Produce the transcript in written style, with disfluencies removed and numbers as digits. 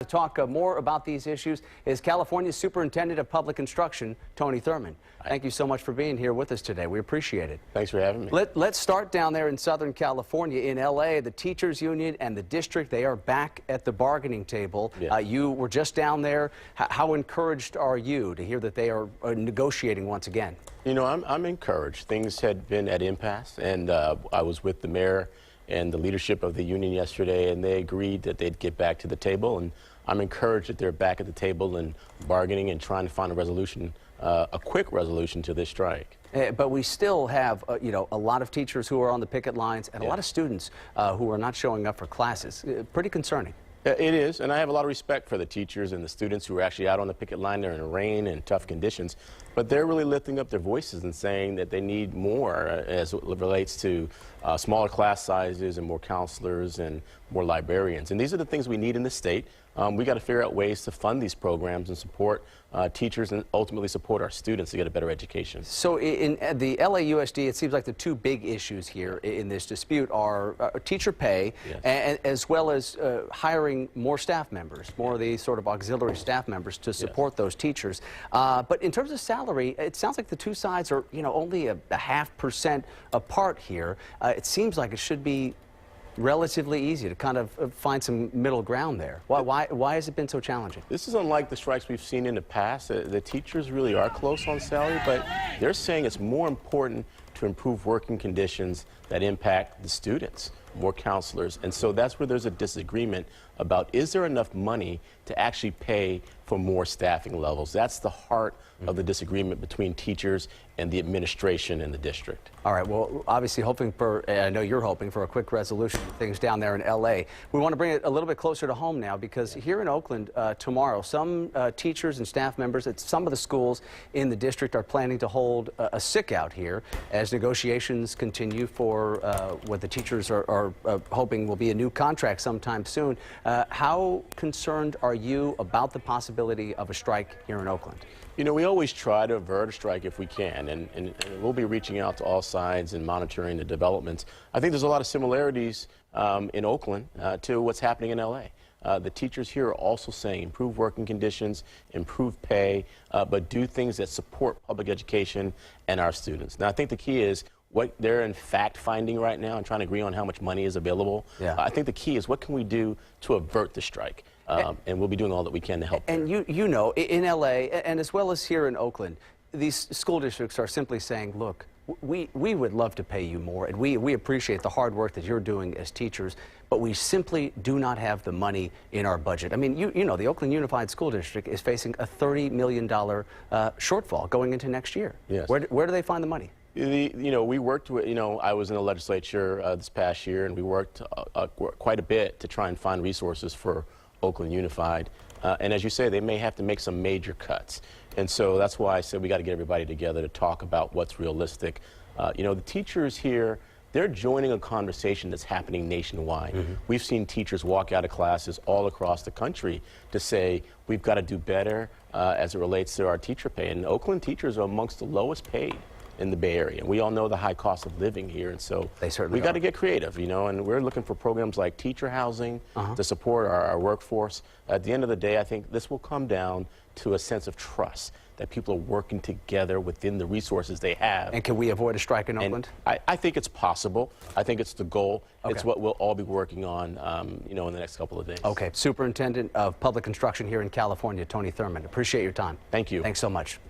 to talk more about these issues is California's Superintendent of Public Instruction, Tony Thurmond. Thank you so much for being here with us today. We appreciate it. Thanks for having me. Let's start down there in Southern California. In LA, the teachers union and the district, they are back at the bargaining table. Yeah. You were just down there. How encouraged are you to hear that they are negotiating once again? You know, I'm encouraged. Things had been at impasse, and I was with the mayor and the leadership of the union yesterday, and they agreed that they'd get back to the table, and I'm encouraged that they're back at the table and bargaining and trying to find a resolution, a quick resolution to this strike. But we still have, you know, a lot of teachers who are on the picket lines and a lot of students who are not showing up for classes. Pretty concerning. It is, and I have a lot of respect for the teachers and the students who are actually out on the picket line. They're in rain and tough conditions, but they're really lifting up their voices and saying that they need more as it relates to smaller class sizes and more counselors and more librarians. And these are the things we need in the state. We got to figure out ways to fund these programs and support teachers and ultimately support our students to get a better education. So in the LAUSD, it seems like the two big issues here in this dispute are teacher pay, and as well as hiring more staff members, more of these sort of auxiliary staff members to support those teachers. But in terms of salary, it sounds like the two sides are, you know, only a 0.5% apart here. It seems like it should be relatively easy to kind of find some middle ground there. Why has it been so challenging? This is unlike the strikes we've seen in the past. The teachers really are close on salary, but they're saying it's more important to improve working conditions that impact the students, more counselors. And so that's where there's a disagreement about, is there enough money to actually pay for more staffing levels? That's the heart of the disagreement between teachers and the administration in the district. All right, well, obviously hoping for, I know you're hoping for a quick resolution of things down there in LA. We want to bring it a little bit closer to home now, because here in Oakland tomorrow, some teachers and staff members at some of the schools in the district are planning to hold a sick out here as negotiations continue for what the teachers are hoping will be a new contract sometime soon. How concerned are you about the possibility of a strike here in Oakland? You know, we always try to avert a strike if we can, and we'll be reaching out to all sides and monitoring the developments. I think there's a lot of similarities in Oakland to what's happening in LA. The teachers here are also saying improve working conditions, improve pay, but do things that support public education and our students. Now, I think the key is what they're in fact finding right now and trying to agree on how much money is available. I think the key is what can we do to avert the strike, and we'll be doing all that we can to help. And you know, in LA and as well as here in Oakland, these school districts are simply saying, look, we would love to pay you more, and we appreciate the hard work that you're doing as teachers, but we simply do not have the money in our budget. I mean, you know, the Oakland Unified School District is facing a $30 million shortfall going into next year. Yes. Where do they find the money? You know, we worked with, you know, I was in the legislature this past year, and we worked quite a bit to try and find resources for Oakland Unified. And as you say, they may have to make some major cuts. And so that's why I said we got to get everybody together to talk about what's realistic. You know, the teachers here, they're joining a conversation that's happening nationwide. We've seen teachers walk out of classes all across the country to say we've got to do better as it relates to our teacher pay. And Oakland teachers are amongst the lowest paid in the Bay Area. We all know the high cost of living here, and so we got to get creative, you know, and we're looking for programs like teacher housing to support our workforce. At the end of the day, I think this will come down to a sense of trust, that people are working together within the resources they have. And can we avoid a strike in Oakland? I think it's possible. I think it's the goal. It's what we'll all be working on, you know, in the next couple of days. Okay. Superintendent of Public Instruction here in California, Tony Thurmond. Appreciate your time. Thank you. Thanks so much.